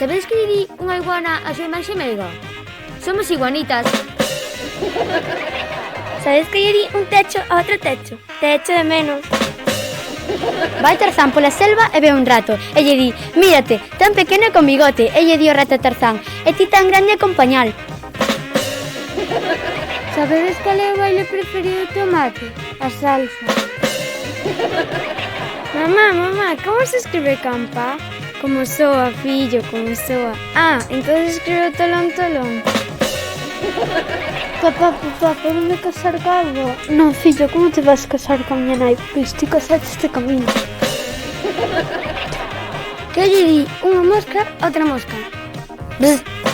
Sabedes que lle di unha iguana a súa irmán xemelo? Somos iguanitas. Sabedes que lle di un techo a outro techo? Te echo de menos. Vai Tarzán pola selva e ve un rato e lle di: mírate, tan pequeno e con bigote. E lle di o rato a Tarzán: e ti tan grande e con pañal. Sabedes cal é o baile preferido do tomate? A salsa. Mamá, como se escribe campa? Como soa, fillo, como soa. Entonces escribe tolón. Papá, ¿podeme casar calvo? No, fillo, como te vas a casar con miña nai? Pois ti casaste este camino. Que lle di unha mosca a outra mosca? Bzz.